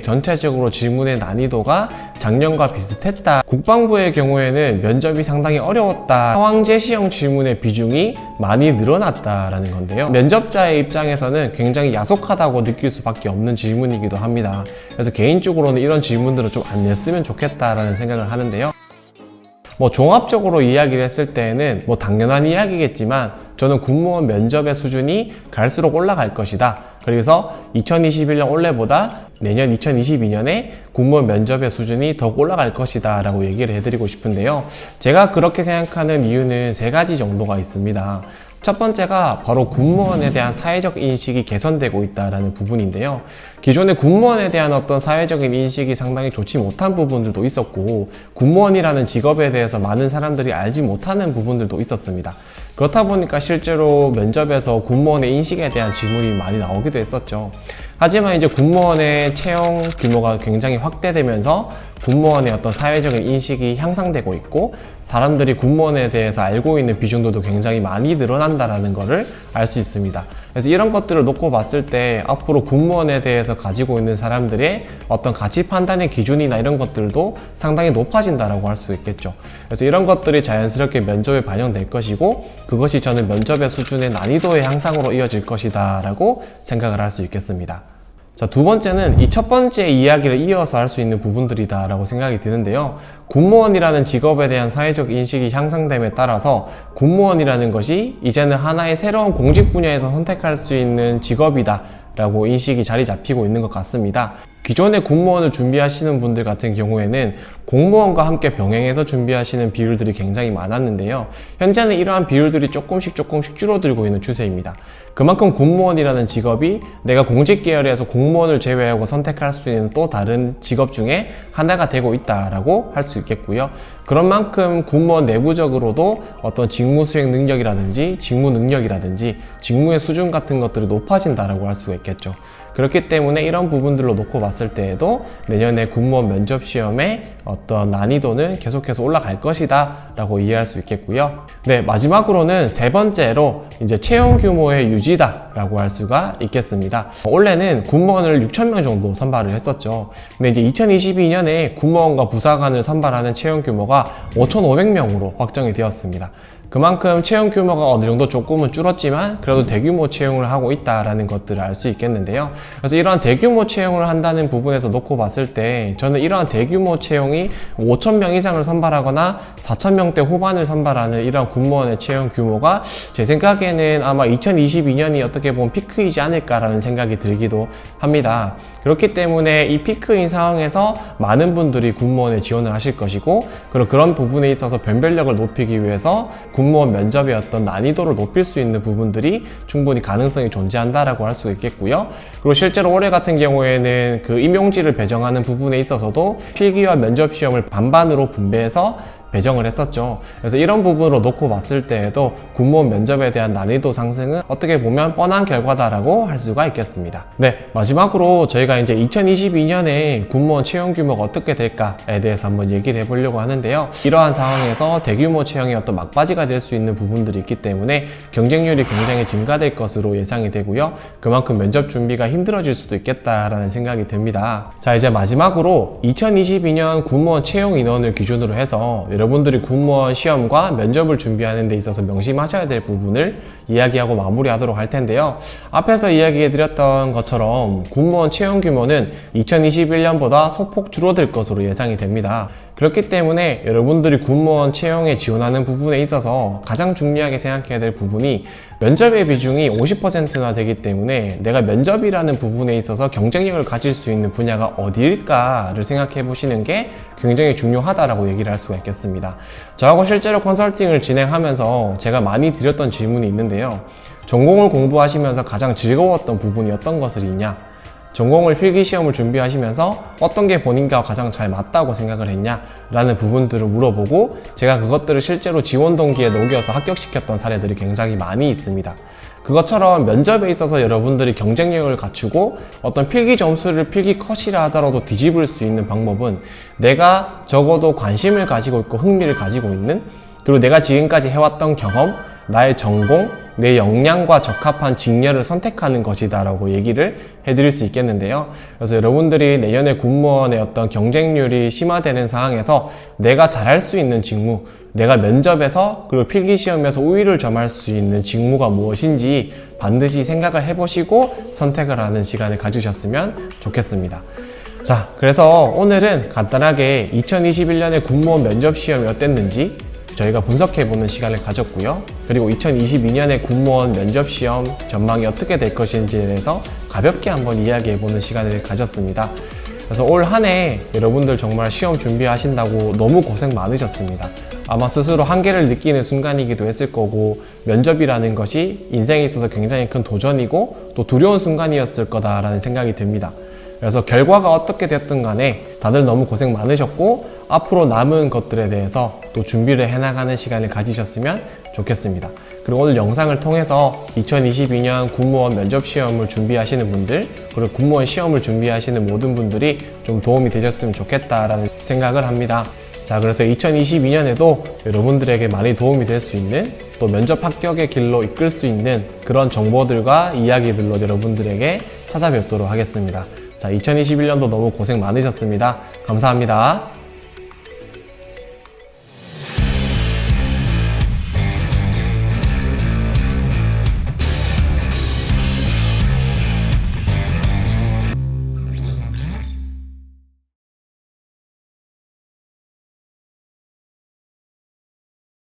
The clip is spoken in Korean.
전체적으로 질문의 난이도가 작년과 비슷했다. 국방부의 경우에는 면접이 상당히 어려웠다. 상황제시형 질문의 비중이 많이 늘어났다라는 건데요. 면접자의 입장에서는 굉장히 야속하다고 느낄 수밖에 없는 질문이기도 합니다. 그래서 개인적으로는 이런 질문들을 좀 안 냈으면 좋겠다라는 생각을 하는데요. 종합적으로 이야기를 했을 때에는 당연한 이야기겠지만 저는 군무원 면접의 수준이 갈수록 올라갈 것이다. 그래서 2021년 올해보다 내년 2022년에 군무원 면접의 수준이 더 올라갈 것이다 라고 얘기를 해드리고 싶은데요. 제가 그렇게 생각하는 이유는 3가지 정도가 있습니다. 첫 번째가 바로 군무원에 대한 사회적 인식이 개선되고 있다는 부분인데요. 기존의 군무원에 대한 어떤 사회적인 인식이 상당히 좋지 못한 부분들도 있었고, 군무원이라는 직업에 대해서 많은 사람들이 알지 못하는 부분들도 있었습니다. 그렇다 보니까 실제로 면접에서 군무원의 인식에 대한 질문이 많이 나오기도 했었죠. 하지만 이제 군무원의 채용 규모가 굉장히 확대되면서 군무원의 어떤 사회적인 인식이 향상되고 있고, 사람들이 군무원에 대해서 알고 있는 비중도 굉장히 많이 늘어난다는 것을 알 수 있습니다. 그래서 이런 것들을 놓고 봤을 때 앞으로 군무원에 대해서 가지고 있는 사람들의 어떤 가치 판단의 기준이나 이런 것들도 상당히 높아진다라고 할 수 있겠죠. 그래서 이런 것들이 자연스럽게 면접에 반영될 것이고, 그것이 저는 면접의 수준의 난이도의 향상으로 이어질 것이다 라고 생각을 할 수 있겠습니다. 자, 두 번째는 이 첫 번째 이야기를 이어서 할 수 있는 부분들이다 라고 생각이 드는데요. 군무원이라는 직업에 대한 사회적 인식이 향상됨에 따라서 군무원이라는 것이 이제는 하나의 새로운 공직 분야에서 선택할 수 있는 직업이다 라고 인식이 자리 잡히고 있는 것 같습니다. 기존의 군무원을 준비하시는 분들 같은 경우에는 공무원과 함께 병행해서 준비하시는 비율들이 굉장히 많았는데요. 현재는 이러한 비율들이 조금씩 줄어들고 있는 추세입니다. 그만큼 군무원이라는 직업이 내가 공직 계열에서 공무원을 제외하고 선택할 수 있는 또 다른 직업 중에 하나가 되고 있다라고 할 수 있겠고요. 그런 만큼 군무원 내부적으로도 어떤 직무 수행 능력이라든지 직무 능력이라든지 직무의 수준 같은 것들이 높아진다라고 할 수가 있겠죠. 그렇기 때문에 이런 부분들로 놓고 봤을 때에도 내년에 군무원 면접 시험의 어떤 난이도는 계속해서 올라갈 것이다 라고 이해할 수 있겠고요. 네, 마지막으로는 3번째로 이제 채용 규모의 유지다 라고 할 수가 있겠습니다. 올해는 군무원을 6,000명 정도 선발을 했었죠. 근데 이제 2022년에 군무원과 부사관을 선발하는 채용 규모가 5,500명으로 확정이 되었습니다. 그만큼 채용 규모가 어느 정도 조금은 줄었지만 그래도 대규모 채용을 하고 있다라는 것들을 알 수 있겠는데요. 그래서 이러한 대규모 채용을 한다는 부분에서 놓고 봤을 때 저는 이러한 대규모 채용이 5,000명 이상을 선발하거나 4,000명대 후반을 선발하는 이러한 군무원의 채용 규모가 제 생각에는 아마 2022년이 어떻게 보면 피크이지 않을까라는 생각이 들기도 합니다. 그렇기 때문에 이 피크인 상황에서 많은 분들이 군무원에 지원을 하실 것이고, 그리고 그런 부분에 있어서 변별력을 높이기 위해서 군무원 면접의 어떤 난이도를 높일 수 있는 부분들이 충분히 가능성이 존재한다라고 할 수 있겠고요. 그리고 실제로 올해 같은 경우에는 그 임용지를 배정하는 부분에 있어서도 필기와 면접 시험을 반반으로 분배해서 배정을 했었죠. 그래서 이런 부분으로 놓고 봤을 때에도 군무원 면접에 대한 난이도 상승은 어떻게 보면 뻔한 결과다라고 할 수가 있겠습니다. 네, 마지막으로 저희가 이제 2022년에 군무원 채용 규모가 어떻게 될까에 대해서 한번 얘기를 해보려고 하는데요. 이러한 상황에서 대규모 채용이 어떤 막바지가 될 수 있는 부분들이 있기 때문에 경쟁률이 굉장히 증가될 것으로 예상이 되고요. 그만큼 면접 준비가 힘들어질 수도 있겠다라는 생각이 듭니다. 자, 이제 마지막으로 2022년 군무원 채용 인원을 기준으로 해서 여러분들이 군무원 시험과 면접을 준비하는 데 있어서 명심하셔야 될 부분을 이야기하고 마무리하도록 할 텐데요. 앞에서 이야기해드렸던 것처럼 군무원 채용 규모는 2021년보다 소폭 줄어들 것으로 예상이 됩니다. 그렇기 때문에 여러분들이 군무원 채용에 지원하는 부분에 있어서 가장 중요하게 생각해야 될 부분이 면접의 비중이 50%나 되기 때문에 내가 면접이라는 부분에 있어서 경쟁력을 가질 수 있는 분야가 어디일까를 생각해 보시는 게 굉장히 중요하다라고 얘기를 할 수가 있겠습니다. 저하고 실제로 컨설팅을 진행하면서 제가 많이 드렸던 질문이 있는데요. 전공을 공부하시면서 가장 즐거웠던 부분이 어떤 것을 있냐? 전공을 필기시험을 준비하시면서 어떤 게 본인과 가장 잘 맞다고 생각을 했냐 라는 부분들을 물어보고 제가 그것들을 실제로 지원 동기에 녹여서 합격시켰던 사례들이 굉장히 많이 있습니다. 그것처럼 면접에 있어서 여러분들이 경쟁력을 갖추고 어떤 필기 점수를 필기 컷이라 하더라도 뒤집을 수 있는 방법은 내가 적어도 관심을 가지고 있고 흥미를 가지고 있는, 그리고 내가 지금까지 해왔던 경험, 나의 전공, 내 역량과 적합한 직렬을 선택하는 것이다 라고 얘기를 해드릴 수 있겠는데요. 그래서 여러분들이 내년에 군무원의 어떤 경쟁률이 심화되는 상황에서 내가 잘할 수 있는 직무, 내가 면접에서 그리고 필기시험에서 우위를 점할 수 있는 직무가 무엇인지 반드시 생각을 해보시고 선택을 하는 시간을 가지셨으면 좋겠습니다. 자, 그래서 오늘은 간단하게 2021년에 군무원 면접시험이 어땠는지 저희가 분석해보는 시간을 가졌고요. 그리고 2022년에 군무원 면접시험 전망이 어떻게 될 것인지에 대해서 가볍게 한번 이야기해보는 시간을 가졌습니다. 그래서 올 한 해 여러분들 정말 시험 준비하신다고 너무 고생 많으셨습니다. 아마 스스로 한계를 느끼는 순간이기도 했을 거고, 면접이라는 것이 인생에 있어서 굉장히 큰 도전이고 또 두려운 순간이었을 거다라는 생각이 듭니다. 그래서 결과가 어떻게 됐든 간에 다들 너무 고생 많으셨고, 앞으로 남은 것들에 대해서 또 준비를 해나가는 시간을 가지셨으면 좋겠습니다. 그리고 오늘 영상을 통해서 2022년 군무원 면접시험을 준비하시는 분들, 그리고 군무원 시험을 준비하시는 모든 분들이 좀 도움이 되셨으면 좋겠다라는 생각을 합니다. 자, 그래서 2022년에도 여러분들에게 많이 도움이 될 수 있는, 또 면접 합격의 길로 이끌 수 있는 그런 정보들과 이야기들로 여러분들에게 찾아뵙도록 하겠습니다. 자, 2021년도 너무 고생 많으셨습니다. 감사합니다.